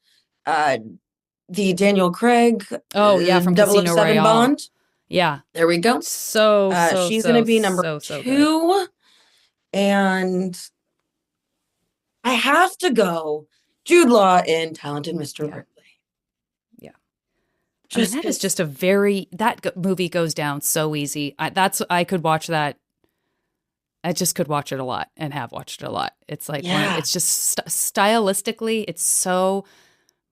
the Daniel Craig. Oh, yeah, from Casino 007 Royale. Bond. Yeah. There we go. She's gonna be number 2. good. And I have to go Jude Law in Talented Mr. Yeah. Ripley. Yeah. That is just that movie goes down so easy. I could watch that. I just could watch it a lot and have watched it a lot. It's like, it's just stylistically, it's so,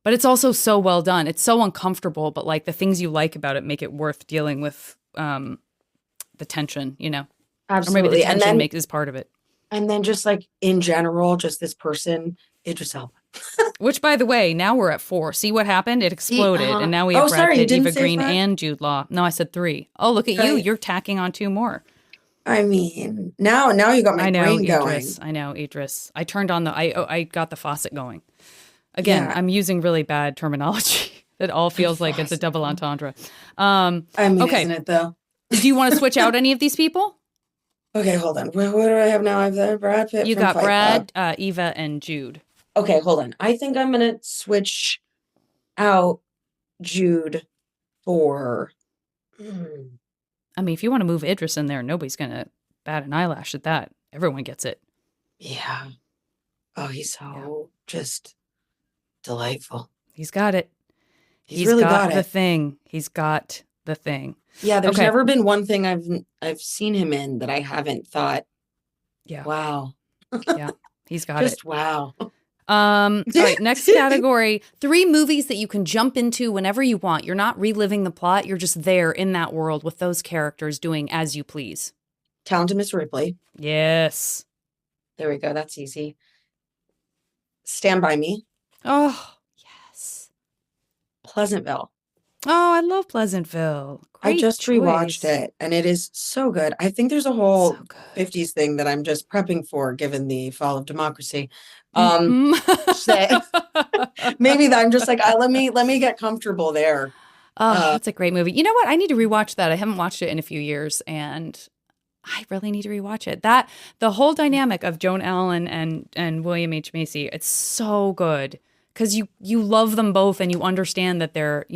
but it's also so well done. It's so uncomfortable, but like the things you like about it make it worth dealing with the tension, Absolutely. Or maybe the tension is part of it. And then just like in general, just this person, Idris Elba. Which, by the way, now we're at 4. See what happened? It exploded, and now we have Brad Pitt, Eva Green, and Jude Law. No, I said 3. Oh, look at you! You're tacking on 2 more. I mean, now you got my brain going. I know, Idris. I turned on I got the faucet going. Again, I'm using really bad terminology. It all feels like it's a double entendre. Okay. Isn't it though? Do you want to switch out any of these people? Okay, hold on. What do I have now? I have Brad Pitt. You from got Fight Brad, Club. Eva, and Jude. Okay, hold on. I think I'm gonna switch out Jude for. I mean, if you want to move Idris in there, nobody's gonna bat an eyelash at that. Everyone gets it. Yeah. Oh, he's so just delightful. He's got it. He's really got the it. thing. He's got the thing. Yeah, there's never been one thing I've seen him in that I haven't thought, yeah, wow. Yeah, he's got just it. Wow. All right, next category. 3 movies that you can jump into whenever you want. You're not reliving the plot. You're just there in that world with those characters doing as you please. Talented Mr. Ripley. Yes. There we go. That's easy. Stand By Me. Oh, yes. Pleasantville. Oh, I love Pleasantville. Great I just rewatched choice. it and it is so good. I think there's a whole So good. 50s thing that I'm just prepping for given the fall of democracy. Mhm. Maybe that I'm just like, let me get comfortable there. Oh, that's a great movie. You know what? I need to rewatch that. I haven't watched it in a few years, and I really need to rewatch it. The whole dynamic of Joan Allen and William H. Macy, it's so good. because you love them both and you understand that they're,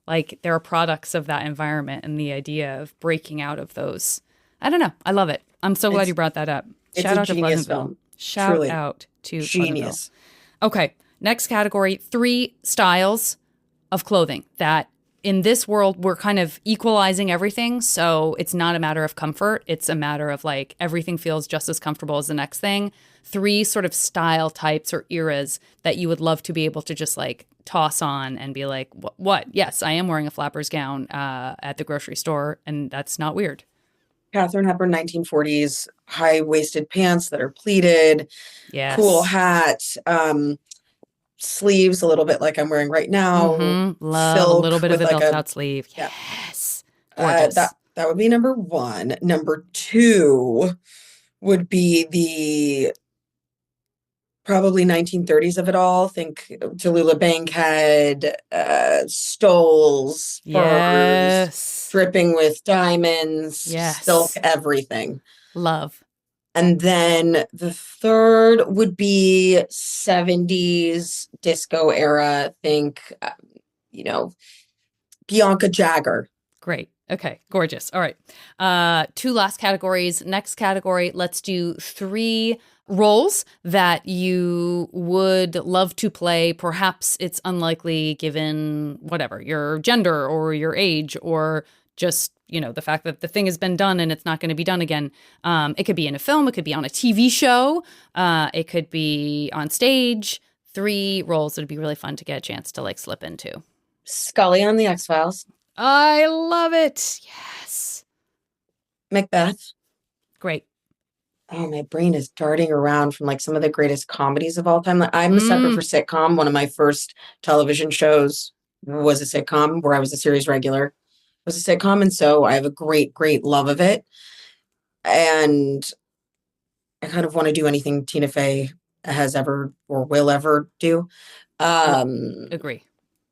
like they're products of that environment and the idea of breaking out of those. I don't know. I love it. I'm so glad you brought that up. It's Shout a out to genius Pleasantville. film. Shout Truly. out to Genius. Pleasantville. Okay. Next category, 3 styles of clothing that in this world, we're kind of equalizing everything. So it's not a matter of comfort. It's a matter of like everything feels just as comfortable as the next thing. 3 sort of style types or eras that you would love to be able to just like toss on and be like, what? Yes, I am wearing a flapper's gown at the grocery store. And that's not weird. Katharine Hepburn, 1940s, high-waisted pants that are pleated, Yes. cool hat, sleeves a little bit like I'm wearing right now. Love a silk little bit of with a like built-out sleeve. yeah. Yes. Gorgeous. That would be number 1. Number 2 would be the probably 1930s of it all. Think Tallulah Bankhead, stoles, furs, Yes. dripping with diamonds, Yes. silk, everything. Love. And then the third would be 70s disco era. Think, Bianca Jagger. Great. Okay. Gorgeous. All right. 2 last categories. Next category, let's do 3 roles that you would love to play. Perhaps it's unlikely given whatever, your gender or your age or just, the fact that the thing has been done and it's not going to be done again. It could be in a film. It could be on a TV show. It could be on stage. 3 roles that would be really fun to get a chance to like slip into. Scully on the X-Files. I love it. Yes. Macbeth. Great. Oh, my brain is darting around from like some of the greatest comedies of all time. I'm a sucker for sitcom. One of my first television shows was a sitcom where I was a series regular. It was a sitcom, and so I have a great, great love of it. And I kind of want to do anything Tina Fey has ever or will ever do. Agree.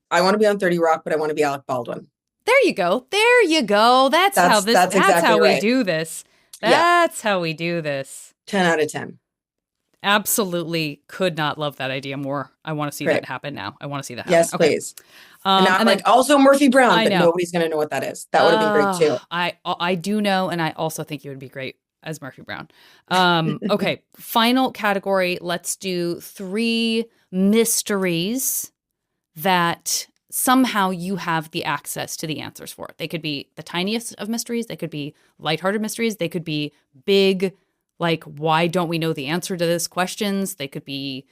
I want to be on 30 Rock, but I want to be Alec Baldwin. There you go. There you go. That's how exactly how right. we do this. Yeah. That's how we do this. 10 out of 10. Absolutely could not love that idea more. I want to see that happen now. I want to see that happen. Yes, Okay. please. And not like also Murphy Brown, I but know. nobody's going to know what that is. That would have been great too. I do know, and I also think you would be great as Murphy Brown. Okay, final category. Let's do 3 mysteries that somehow you have the access to the answers for. They could be the tiniest of mysteries. They could be lighthearted mysteries. They could be big, like, why don't we know the answer to this questions? They could be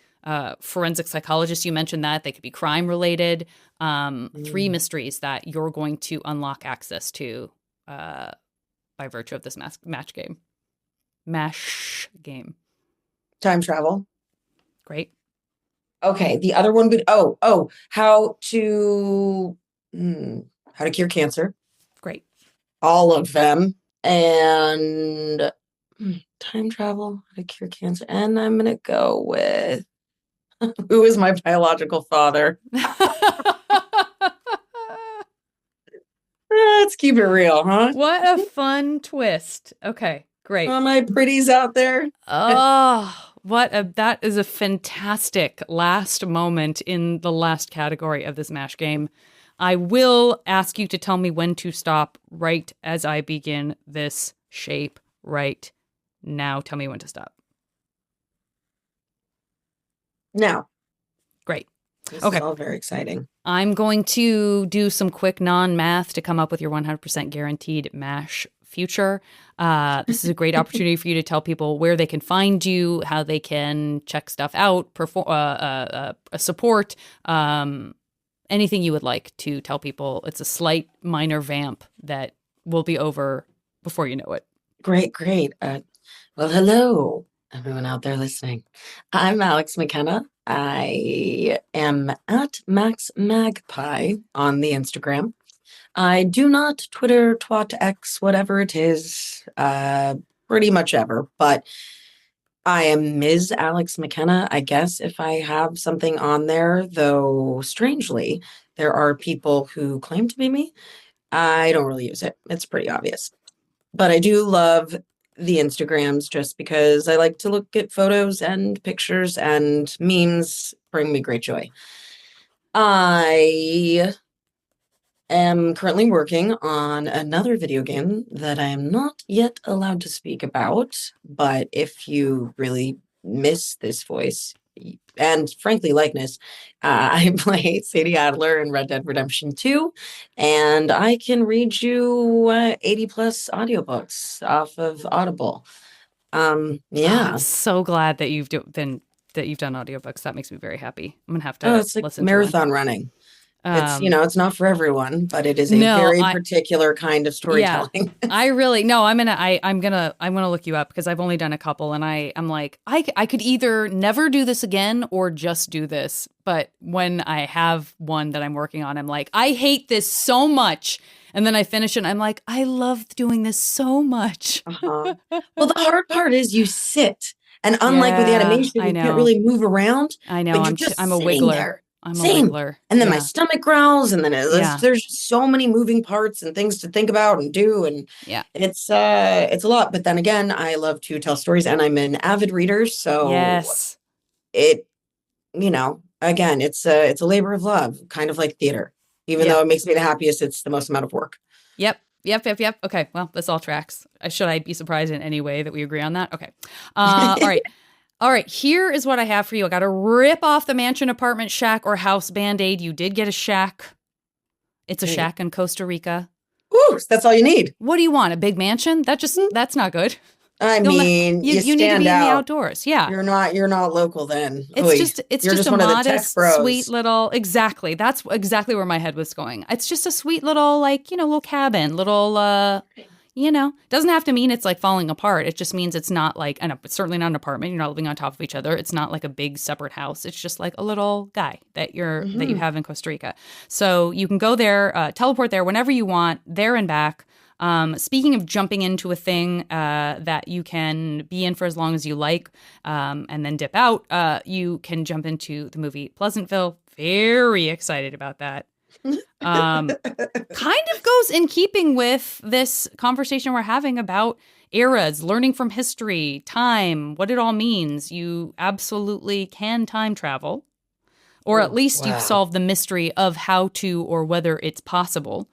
forensic psychologists. You mentioned that. They could be crime related. 3 mysteries that you're going to unlock access to by virtue of this MASH game. Time travel. Great. Okay, the other one would how to cure cancer. Great. All of them. And time travel, how to cure cancer. And I'm gonna go with who is my biological father? Let's keep it real, huh? What a fun twist. Okay, great. All my pretties out there. Oh, that is a fantastic last moment in the last category of this MASH game. I will ask you to tell me when to stop right as I begin this shape right now. Tell me when to stop. Now. Great. This Okay. is all very exciting. I'm going to do some quick non-math to come up with your 100% guaranteed MASH future. This is a great opportunity for you to tell people where they can find you, how they can check stuff out, support, anything you would like to tell people. It's a slight minor vamp that will be over before you know it. Great. Well, hello, everyone out there listening. I'm Alex McKenna. I am at Max Magpie on the Instagram. I do not Twitter, twat, X, whatever it is, pretty much ever, but I am Ms. Alex McKenna, I guess, if I have something on there, though strangely, there are people who claim to be me. I don't really use it. It's pretty obvious. But I do love the Instagrams just because I like to look at photos and pictures, and memes bring me great joy. I am currently working on another video game that I am not yet allowed to speak about, but if you really miss this voice and frankly likeness, I play Sadie Adler in Red Dead Redemption 2, and I can read you 80 plus audiobooks off of Audible. Yeah. I'm so glad that you've done audiobooks. That makes me very happy. I'm gonna have Oh, to it's like listen marathon running. It's, to one. it's not for everyone, but it is a No, very particular kind of storytelling. I really no. I'm gonna look you up because I've only done a couple, and I'm like I could either never do this again or just do this. But when I have one that I'm working on, I'm like I hate this so much, and then I finish it, and I'm like I love doing this so much. Well, the hard part is you sit, and unlike with animation, I you know. can't really move around. I know. But you're just I'm a sitting wiggler. there. I'm Same. a wiggler. And then my stomach growls, and then Yeah. there's just so many moving parts and things to think about and do, and it's a lot. But then again, I love to tell stories, and I'm an avid reader, so yes, it, again, it's a labor of love, kind of like theater. Even though it makes me the happiest, it's the most amount of work. Yep. Okay, well, this all tracks. Should I be surprised in any way that we agree on that? Okay. All right. All right, here is what I have for you. I got to rip off the mansion, apartment, shack, or house Band-Aid. You did get a shack. It's a shack in Costa Rica. Ooh, that's all you need. What do you want? A big mansion? That's not good. I mean, you need to be in the outdoors. Yeah. You're not local then. It's just a modest, bros. sweet little, exactly. That's exactly where my head was going. It's just a sweet little, little cabin, little, doesn't have to mean it's like falling apart. It just means it's not like, it's certainly not an apartment. You're not living on top of each other. It's not like a big separate house. It's just like a little guy that that you have in Costa Rica. So you can go there, teleport there whenever you want, there and back. Speaking of jumping into a thing that you can be in for as long as you like and then dip out, you can jump into the movie Pleasantville. Very excited about that. Kind of goes in keeping with this conversation we're having about eras, learning from history, time, what it all means. You absolutely can time travel, or at least you've solved the mystery of how to or whether it's possible.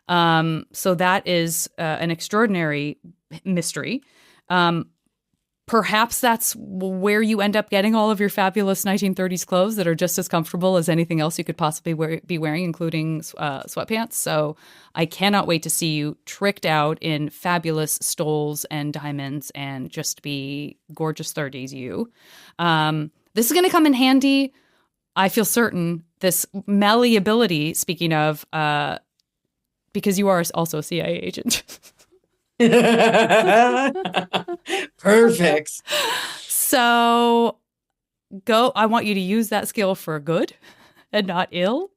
So that is an extraordinary mystery. Perhaps that's where you end up getting all of your fabulous 1930s clothes that are just as comfortable as anything else you could possibly be wearing, including sweatpants. So I cannot wait to see you tricked out in fabulous stoles and diamonds and just be gorgeous 30s you. This is going to come in handy, I feel certain, this malleability, speaking of, because you are also a CIA agent. Perfect. So I want you to use that skill for good and not ill.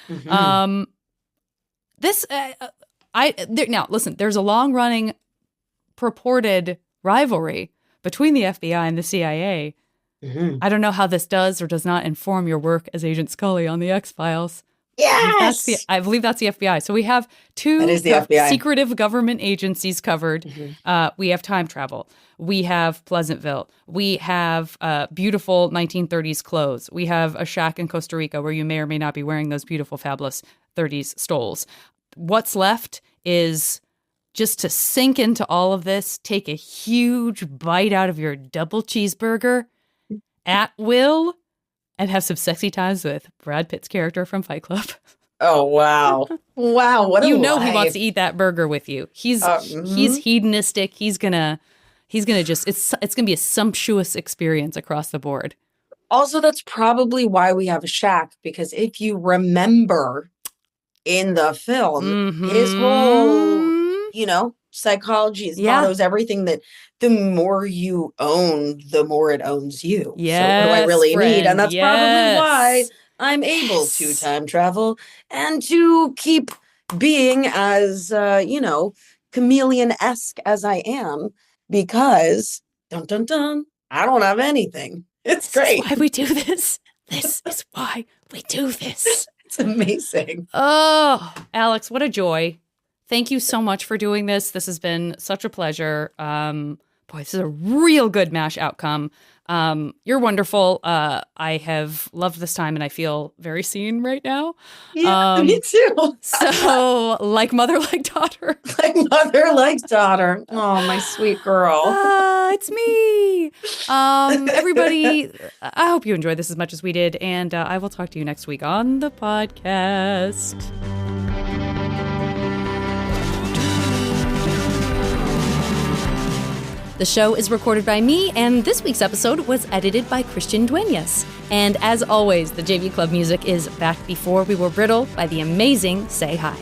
Mm-hmm. Now listen, there's a long running purported rivalry between the FBI and the CIA. Mm-hmm. I don't know how this does or does not inform your work as Agent Scully on the X-Files. Yes! I believe that's the FBI. So we have two secretive government agencies covered. Mm-hmm. We have time travel. We have Pleasantville. We have beautiful 1930s clothes. We have a shack in Costa Rica where you may or may not be wearing those beautiful, fabulous 30s stoles. What's left is just to sink into all of this, take a huge bite out of your double cheeseburger at will, and have some sexy times with Brad Pitt's character from Fight Club. Oh, wow. Wow, what a he life. wants to eat that burger with you. He's hedonistic. He's gonna just it's gonna be a sumptuous experience across the board. Also, that's probably why we have a shack, because if you remember in the film, his whole, psychology, his mottos, everything, that the more you own, the more it owns you. Yes, so what do I really need? And that's probably why I'm able to Yes. time travel and to keep being as, chameleon-esque as I am, because, dun, dun, dun, I don't have anything. It's great. This is why we do this. This is why we do this. It's amazing. Oh, Alex, what a joy. Thank you so much for doing this. This has been such a pleasure. boy, this is a real good MASH outcome. You're wonderful. I have loved this time, and I feel very seen right now. Yeah, me too. So, like mother, like daughter. Like mother, like daughter. Oh, my sweet girl. It's me. Everybody, I hope you enjoyed this as much as we did, and I will talk to you next week on the podcast. The show is recorded by me, and this week's episode was edited by Christian Duenas. And as always, the JV Club music is Back Before We Were Brittle by the amazing Say Hi.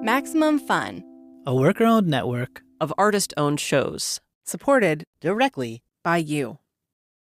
Maximum Fun, a worker-owned network of artist-owned shows. supported Directly by you.